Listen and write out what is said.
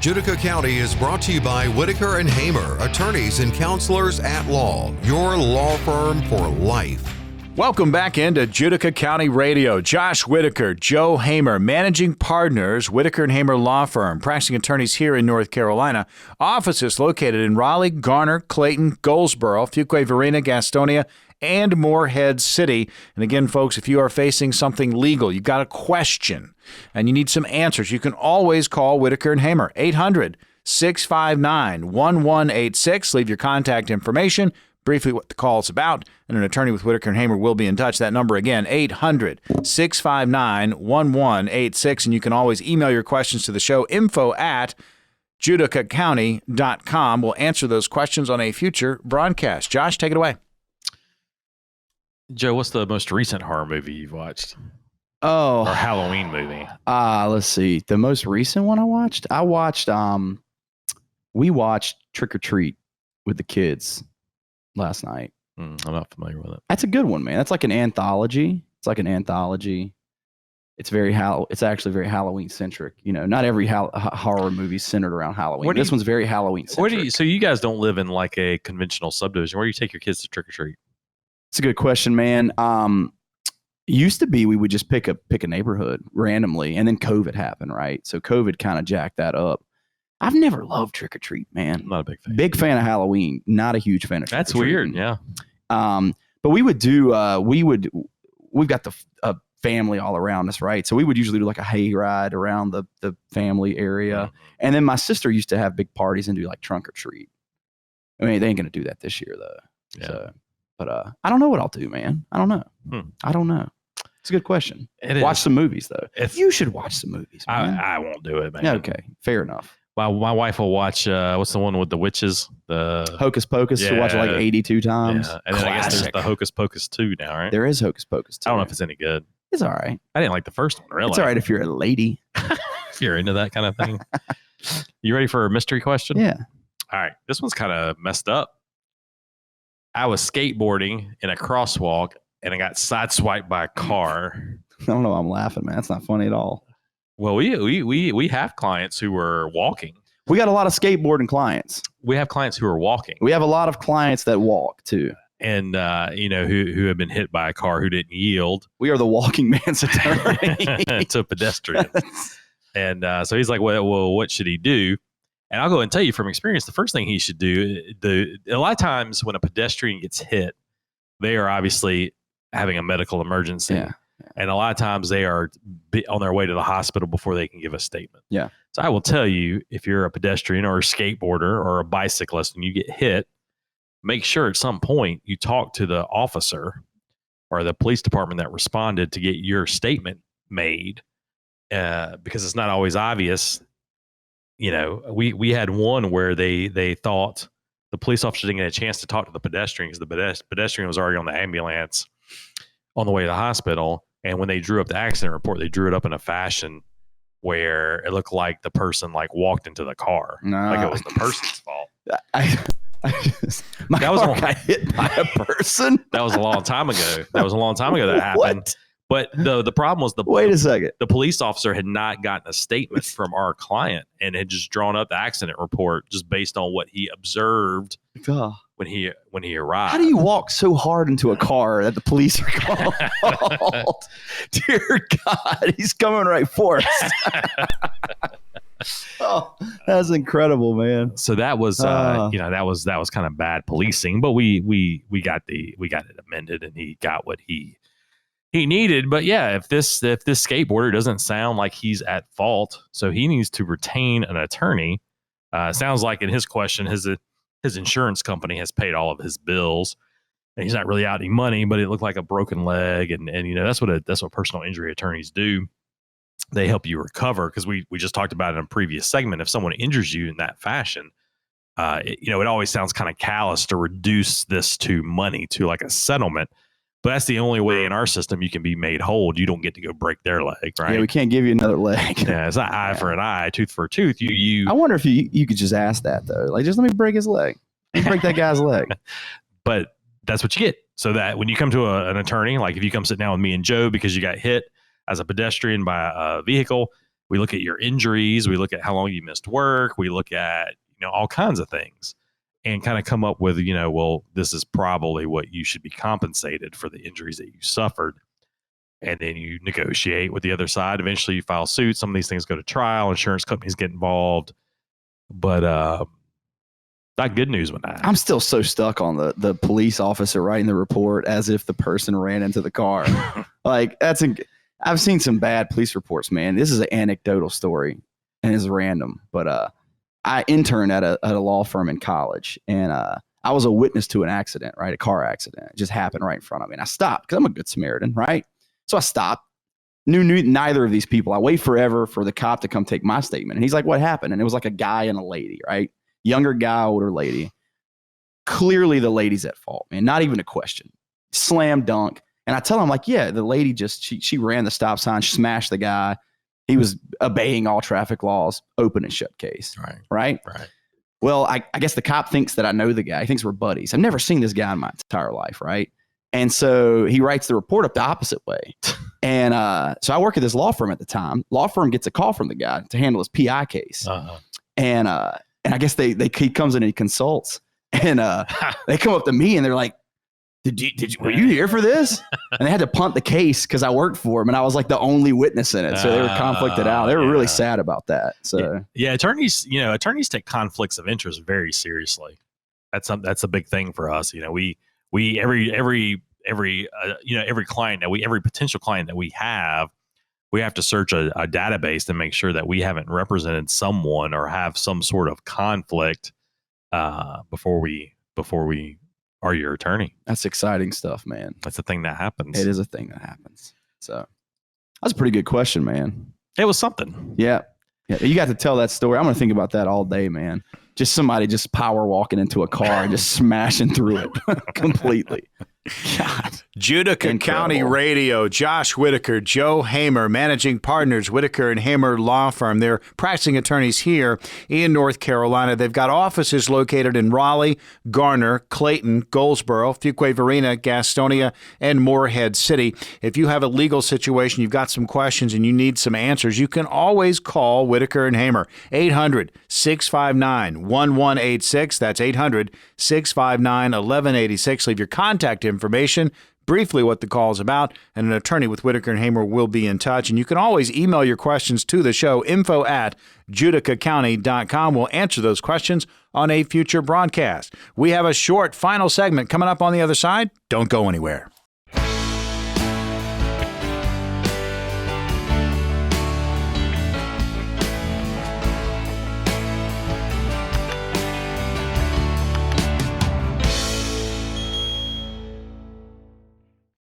Judica County is brought to you by Whitaker and Hamer, attorneys and counselors at law, your law firm for life. Welcome back into Judica County Radio. Josh Whitaker, Joe Hamer, managing partners, Whitaker and Hamer Law Firm, practicing attorneys here in North Carolina. Offices located in Raleigh, Garner, Clayton, Goldsboro, Fuquay-Varina, Gastonia, and Morehead City. And again, folks, if you are facing something legal, you've got a question, and you need some answers, you can always call Whitaker and Hamer, 800-659-1186. Leave your contact information, briefly what the call is about, and an attorney with Whitaker and Hamer will be in touch. That number again, 800-659-1186. And you can always email your questions to the show, info@judicacounty.com. We'll answer those questions on a future broadcast. Josh, take it away. Joe, what's the most recent horror movie you've watched? Oh, or Halloween movie? Let's see. The most recent one I watched, we watched Trick or Treat with the kids last night. I'm not familiar with it. That's a good one, man. That's like an anthology. It's like an anthology. It's it's actually very Halloween centric. You know, not every horror movie is centered around Halloween. This one's very Halloween centric. So you guys don't live in like a conventional subdivision. Where do you take your kids to trick or treat? It's a good question, man. Used to be we would just pick a neighborhood randomly, and then COVID happened, right? So COVID kind of jacked that up. I've never loved trick or treat, man. I'm not a big fan. Big fan of Halloween, not a huge fan of trick or treat. That's weird, yeah. But we would do we've got the family all around us, right? So we would usually do like a hay ride around the family area. Mm-hmm. And then my sister used to have big parties and do like trunk or treat. I mean, they ain't gonna do that this year though. Yeah. So, but I don't know what I'll do, man. I don't know. I don't know. It's a good question. Watch some movies though. You should watch some movies, man. I won't do it, man. Okay, fair enough. My wife will watch, what's the one with the witches? The Hocus Pocus. Yeah. She watched it like 82 times. Yeah. And then I guess there's the Hocus Pocus 2 now, right? There is Hocus Pocus 2. I don't know if it's any good. It's all right. I didn't like the first one, really. It's all right if you're a lady. If you're into that kind of thing. You ready for a mystery question? Yeah. All right. This one's kind of messed up. I was skateboarding in a crosswalk, and I got sideswiped by a car. I don't know why I'm laughing, man. That's not funny at all. Well, we have clients who were walking. We got a lot of skateboarding clients. We have clients who are walking. We have a lot of clients that walk too. And, who have been hit by a car who didn't yield. We are the walking man's attorney. To a pedestrian. And so he's like, well, what should he do? And I'll go and tell you from experience, the first thing he should do, a lot of times when a pedestrian gets hit, they are obviously having a medical emergency. Yeah. And a lot of times they are on their way to the hospital before they can give a statement. Yeah. So I will tell you, if you're a pedestrian or a skateboarder or a bicyclist and you get hit, make sure at some point you talk to the officer or the police department that responded to get your statement made, because it's not always obvious. You know, we had one where they thought the police officer didn't get a chance to talk to the pedestrian because the pedestrian was already on the ambulance on the way to the hospital. And when they drew up the accident report, they drew it up in a fashion where it looked like the person walked into the car. Like it was the person's fault. My car got hit by a person. That was a long time ago. That happened. What? But the problem was wait a second. The police officer had not gotten a statement from our client and had just drawn up the accident report just based on what he observed when he arrived. How do you walk so hard into a car that the police are called? Dear God, he's coming right for us. Oh, that's incredible, man. So that was that was kind of bad policing, but we got it amended and he got what he needed. But yeah, if this skateboarder doesn't sound like he's at fault, so he needs to retain an attorney. Sounds like in his question, his insurance company has paid all of his bills, and he's not really out any money. But it looked like a broken leg, and that's what personal injury attorneys do. They help you recover, because we just talked about it in a previous segment. If someone injures you in that fashion, it always sounds kind of callous to reduce this to money, to like a settlement. But that's the only way in our system you can be made whole. You don't get to go break their leg, right? Yeah, we can't give you another leg. Yeah, it's not eye for an eye, tooth for a tooth. I wonder if you could just ask that though. Like, just let me break his leg. Let me break that guy's leg. But that's what you get. So that when you come to an attorney, like if you come sit down with me and Joe because you got hit as a pedestrian by a vehicle, We look at your injuries. We look at how long you missed work. We look at, all kinds of things and kind of come up with, well, this is probably what you should be compensated for the injuries that you suffered. And then you negotiate with the other side. Eventually you file suit. Some of these things go to trial. Insurance companies get involved. But not good news when that happens. I'm still so stuck on the police officer writing the report as if the person ran into the car. I've seen some bad police reports, man. This is an anecdotal story and it's random. But I interned at a law firm in college, and I was a witness to an accident, right? A car accident. It just happened right in front of me. And I stopped because I'm a good Samaritan, right? So I stopped. Knew neither of these people. I wait forever for the cop to come take my statement. And he's like, what happened? And it was like a guy and a lady, right? Younger guy, older lady. Clearly the lady's at fault, man. Not even a question. Slam dunk. And I tell him, like, yeah, the lady she ran the stop sign, smashed the guy. He was obeying all traffic laws, open and shut case. Right. Well, I guess the cop thinks that I know the guy. He thinks we're buddies. I've never seen this guy in my entire life, right? And so he writes the report up the opposite way. And so I work at this law firm at the time. Law firm gets a call from the guy to handle his PI case. And I guess he comes in and he consults. And they come up to me and they're like, were you here for this? And they had to punt the case because I worked for them, and I was like the only witness in it. So they were conflicted out. They were really sad about that. So yeah, attorneys take conflicts of interest very seriously. That's a big thing for us. We every client every potential client that we have to search a database to make sure that we haven't represented someone or have some sort of conflict before we are your attorney. That's exciting stuff, man. That's a thing that happens. It is a thing that happens. So that's a pretty good question, man. It was something. Yeah. You got to tell that story. I'm going to think about that all day, man. Just somebody just power walking into a car and just smashing through it completely. God. Judica County Radio, Josh Whitaker, Joe Hamer, managing partners, Whitaker and Hamer Law Firm. They're practicing attorneys here in North Carolina. They've got offices located in Raleigh, Garner, Clayton, Goldsboro, Fuquay-Varina, Gastonia, and Morehead City. If you have a legal situation, you've got some questions, and you need some answers, you can always call Whitaker and Hamer, 800-659-1186. That's 800-659-1186. Leave your contact information, briefly what the call is about, and an attorney with Whitaker and Hamer will be in touch. And you can always email your questions to the show, info@judicacounty.com. We'll answer those questions on a future broadcast. We have a short final segment coming up on the other side. Don't go anywhere.